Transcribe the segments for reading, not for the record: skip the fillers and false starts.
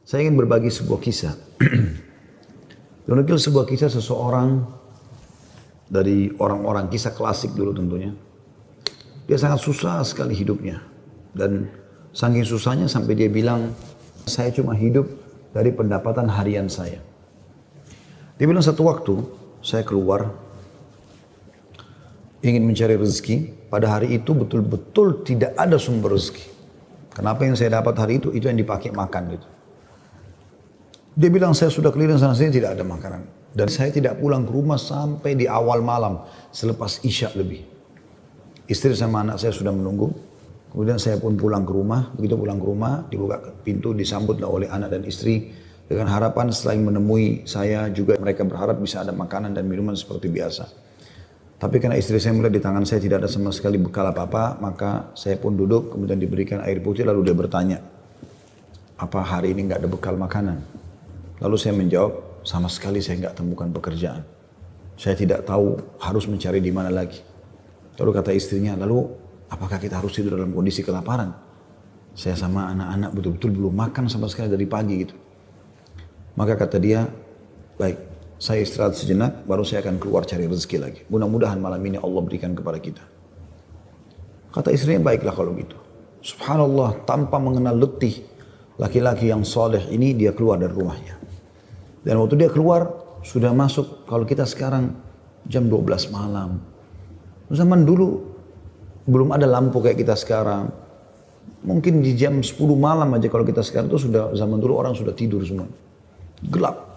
Saya ingin berbagi sebuah kisah. Menukil sebuah kisah seseorang dari orang-orang kisah klasik dulu tentunya. Dia sangat susah sekali hidupnya. Dan saking susahnya sampai dia bilang, saya cuma hidup dari pendapatan harian saya. Dia bilang satu waktu, saya keluar, ingin mencari rezeki. Pada hari itu betul-betul tidak ada sumber rezeki. Kenapa yang saya dapat hari itu yang dipakai makan gitu. Dia bilang saya sudah keliling sana sini tidak ada makanan. Dan saya tidak pulang ke rumah sampai di awal malam selepas isya lebih. Istri sama anak saya sudah menunggu. Kemudian saya pun pulang ke rumah. Begitu pulang ke rumah dibuka pintu disambutlah oleh anak dan istri. Dengan harapan selain menemui saya juga mereka berharap bisa ada makanan dan minuman seperti biasa. Tapi karena istri saya melihat di tangan saya tidak ada sama sekali bekal apa-apa. Maka saya pun duduk kemudian diberikan air putih lalu dia bertanya. Apa hari ini nggak ada bekal makanan? Lalu saya menjawab, sama sekali saya nggak temukan pekerjaan. Saya tidak tahu harus mencari di mana lagi. Lalu kata istrinya, lalu apakah kita harus tidur dalam kondisi kelaparan? Saya sama anak-anak betul-betul belum makan sama sekali dari pagi gitu. Maka kata dia, baik, saya istirahat sejenak, baru saya akan keluar cari rezeki lagi. Mudah-mudahan malam ini Allah berikan kepada kita. Kata istrinya, baiklah kalau gitu. Subhanallah, tanpa mengenal letih, laki-laki yang soleh ini dia keluar dari rumahnya. Dan waktu dia keluar, sudah masuk, kalau kita sekarang jam 12 malam. Zaman dulu, belum ada lampu kayak kita sekarang. Mungkin di jam 10 malam aja kalau kita sekarang itu sudah, zaman dulu orang sudah tidur semua. Gelap.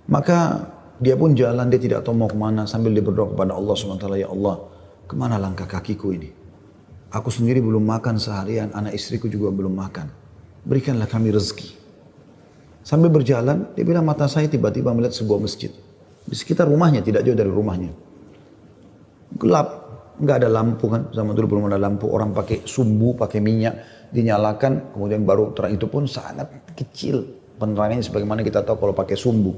Maka dia pun jalan, dia tidak tahu mau kemana, sambil dia berdoa kepada Allah SWT, ya Allah, kemana langkah kakiku ini? Aku sendiri belum makan seharian, anak istriku juga belum makan. Berikanlah kami rezeki. Sambil berjalan, dia bilang mata saya tiba-tiba melihat sebuah masjid. Di sekitar rumahnya, tidak jauh dari rumahnya. Gelap, nggak ada lampu kan. Zaman dulu belum ada lampu, orang pakai sumbu, pakai minyak, dinyalakan, kemudian baru terang. Itu pun sangat kecil penerangannya sebagaimana kita tahu kalau pakai sumbu.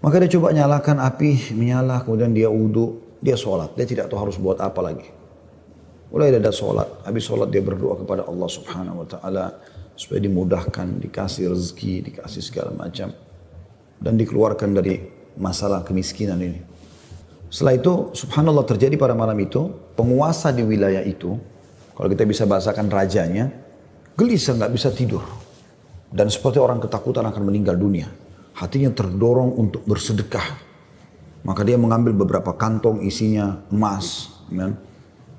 Maka dia coba nyalakan api, menyala, kemudian dia wudhu, dia sholat. Dia tidak tahu harus buat apa lagi. Mulai dia ada sholat, habis sholat dia berdoa kepada Allah Subhanahu Wa Taala supaya dimudahkan, dikasih rezeki, dikasih segala macam dan dikeluarkan dari masalah kemiskinan ini. Setelah itu, subhanallah terjadi pada malam itu, penguasa di wilayah itu, kalau kita bisa bahasakan rajanya, gelisah nggak bisa tidur dan seperti orang ketakutan akan meninggal dunia. Hatinya terdorong untuk bersedekah. Maka dia mengambil beberapa kantong isinya emas, kan?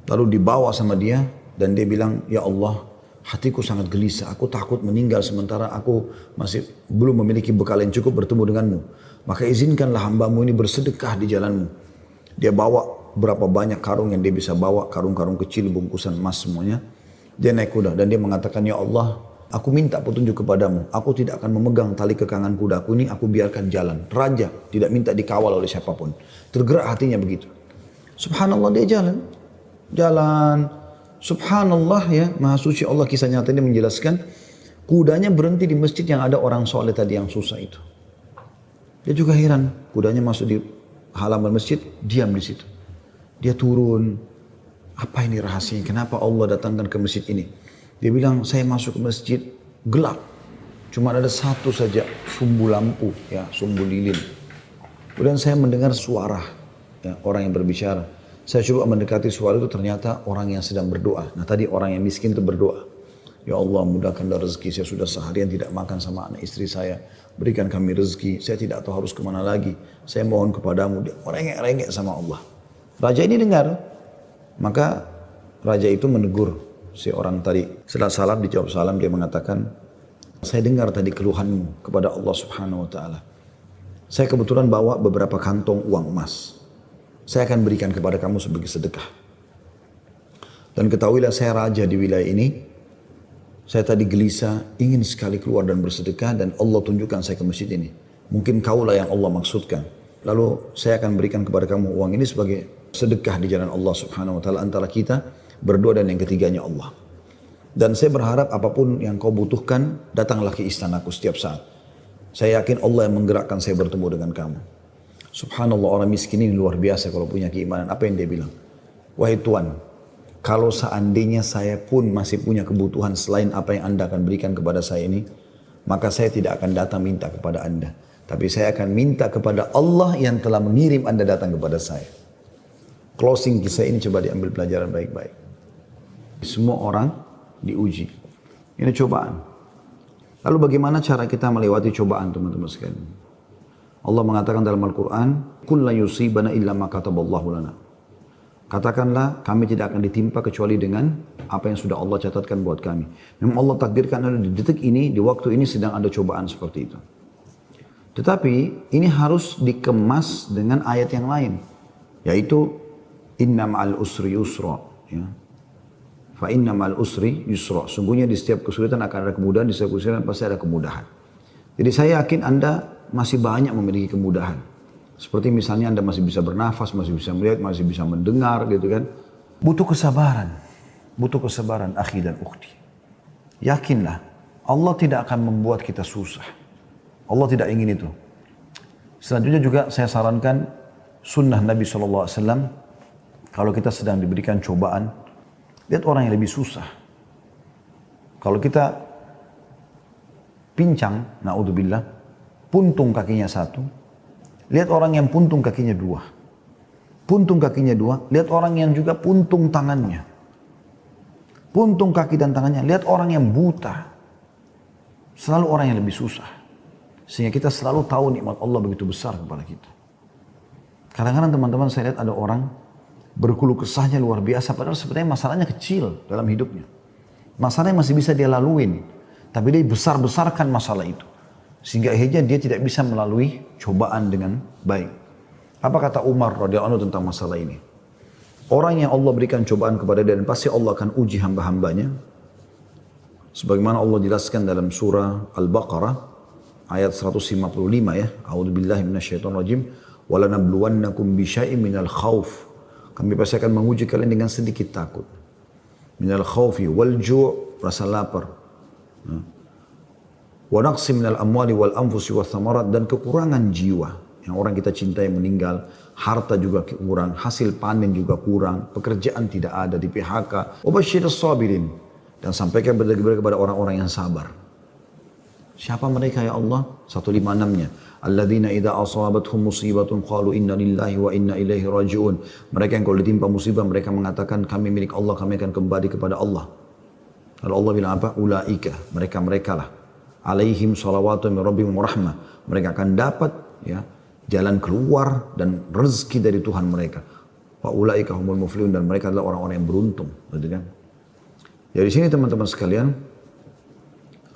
Lalu dibawa sama dia dan dia bilang, ya Allah, hatiku sangat gelisah, aku takut meninggal sementara aku masih belum memiliki bekal yang cukup bertemu denganmu. Maka izinkanlah hambamu ini bersedekah di jalanmu. Dia bawa berapa banyak karung yang dia bisa bawa, karung-karung kecil, bungkusan emas semuanya. Dia naik kuda dan dia mengatakan, ya Allah, aku minta petunjuk kepadamu. Aku tidak akan memegang tali kekangan kudaku ini, aku biarkan jalan. Raja tidak minta dikawal oleh siapapun. Tergerak hatinya begitu. Subhanallah dia jalan. Subhanallah ya, Maha Suci Allah, kisah nyata ini menjelaskan kudanya berhenti di masjid yang ada orang soleh tadi yang susah itu. Dia juga heran, kudanya masuk di halaman masjid, diam di situ. Dia turun, apa ini rahasianya? Kenapa Allah datangkan ke masjid ini? Dia bilang, saya masuk ke masjid gelap, cuma ada satu saja sumbu lampu, ya sumbu lilin. Kemudian saya mendengar suara, ya, orang yang berbicara. Saya coba mendekati suara itu, ternyata orang yang sedang berdoa. Nah tadi orang yang miskin itu berdoa. Ya Allah, mudahkanlah rezeki, saya sudah seharian tidak makan sama anak istri saya. Berikan kami rezeki, saya tidak tahu harus kemana lagi. Saya mohon kepadamu. Dia merengek-rengek sama Allah. Raja ini dengar. Maka raja itu menegur si orang tadi. Setelah salam, dijawab salam, dia mengatakan, saya dengar tadi keluhanmu kepada Allah Subhanahu Wa Taala. Saya kebetulan bawa beberapa kantong uang emas. Saya akan berikan kepada kamu sebagai sedekah. Dan ketahuilah saya raja di wilayah ini. Saya tadi gelisah, ingin sekali keluar dan bersedekah dan Allah tunjukkan saya ke masjid ini. Mungkin kaulah yang Allah maksudkan. Lalu saya akan berikan kepada kamu uang ini sebagai sedekah di jalan Allah Subhanahu Wa Taala antara kita berdua dan yang ketiganya Allah. Dan saya berharap apapun yang kau butuhkan, datanglah ke istanaku setiap saat. Saya yakin Allah yang menggerakkan saya bertemu dengan kamu. Subhanallah, orang miskin ini luar biasa kalau punya keimanan. Apa yang dia bilang? Wahai Tuan, kalau seandainya saya pun masih punya kebutuhan selain apa yang Anda akan berikan kepada saya ini, maka saya tidak akan datang minta kepada Anda. Tapi saya akan minta kepada Allah yang telah mengirim Anda datang kepada saya. Closing kisah ini coba diambil pelajaran baik-baik. Semua orang diuji. Ini cobaan. Lalu bagaimana cara kita melewati cobaan teman-teman sekalian? Allah mengatakan dalam Al-Quran, "Kun la yusibana illa ma kataballahu lana." Katakanlah, kami tidak akan ditimpa kecuali dengan apa yang sudah Allah catatkan buat kami. Memang Allah takdirkan ada di detik ini, di waktu ini sedang ada cobaan seperti itu. Tetapi ini harus dikemas dengan ayat yang lain, yaitu inna ma'al usri yusra. Ya. Fa inna ma'al usri yusra. Sungguhnya di setiap kesulitan akan ada kemudahan, di setiap kesulitan pasti ada kemudahan. Jadi saya yakin Anda masih banyak memiliki kemudahan. Seperti misalnya Anda masih bisa bernafas, masih bisa melihat, masih bisa mendengar gitu kan. Butuh kesabaran. Butuh kesabaran akhi dan ukhti. Yakinlah, Allah tidak akan membuat kita susah. Allah tidak ingin itu. Selanjutnya juga saya sarankan sunnah Nabi SAW. Kalau kita sedang diberikan cobaan, lihat orang yang lebih susah. Kalau kita pincang, na'udzubillah, puntung kakinya satu, lihat orang yang puntung kakinya dua. Puntung kakinya dua, lihat orang yang juga puntung tangannya. Puntung kaki dan tangannya, lihat orang yang buta. Selalu orang yang lebih susah. Sehingga kita selalu tahu nikmat Allah begitu besar kepada kita. Kadang-kadang teman-teman saya lihat ada orang berkeluh kesahnya luar biasa, padahal sebenarnya masalahnya kecil dalam hidupnya. Masalahnya masih bisa dia laluin, tapi dia besar-besarkan masalah itu. Sehingga akhirnya dia tidak bisa melalui cobaan dengan baik. Apa kata Umar radhiyallahu anhu tentang masalah ini? Orang yang Allah berikan cobaan kepada dia dan pasti Allah akan uji hamba-hambanya. Sebagaimana Allah jelaskan dalam surah Al-Baqarah ayat 155 ya. A'udzubillahi minasyaitonirrajim. Walanabluwannakum bisyai'in minal khauf. Kami pasti akan menguji kalian dengan sedikit takut. Minal khaufi wal ju', rasa lapar. Wa naqsi minal amwali wal anfusi wath thamarat, dan kekurangan jiwa. Yang orang kita cintai meninggal, harta juga kurang, hasil panen juga kurang, pekerjaan tidak ada, di PHK. Wa basyirus sabirin, dan sampaikan kepada orang-orang yang sabar. Siapa mereka ya Allah? 156-nya. Alladzina idza asabathum musibatun qalu inna lillahi wa inna ilaihi raji'un. Mereka yang kalau ditimpa musibah mereka mengatakan kami milik Allah, kami akan kembali kepada Allah. Lalu Allah bilang apa? Ulaika, mereka lah. Alaihim salawatu min rabbihim wa rahmah. Mereka akan dapat ya jalan keluar dan rezeki dari Tuhan mereka. Wa ulaika humul muflihun, dan mereka adalah orang-orang yang beruntung, gitu kan? Jadi sini teman-teman sekalian,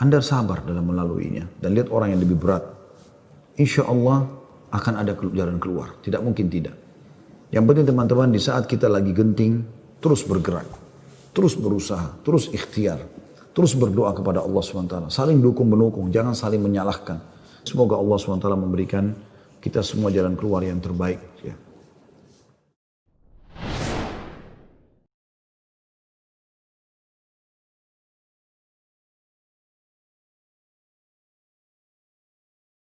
Anda sabar dalam melaluinya dan lihat orang yang lebih berat. Insya Allah akan ada jalan keluar. Tidak mungkin tidak. Yang penting teman-teman, di saat kita lagi genting, terus bergerak. Terus berusaha, terus ikhtiar. Terus berdoa kepada Allah SWT. Saling dukung-menukung, jangan saling menyalahkan. Semoga Allah SWT memberikan kita semua jalan keluar yang terbaik. Ya.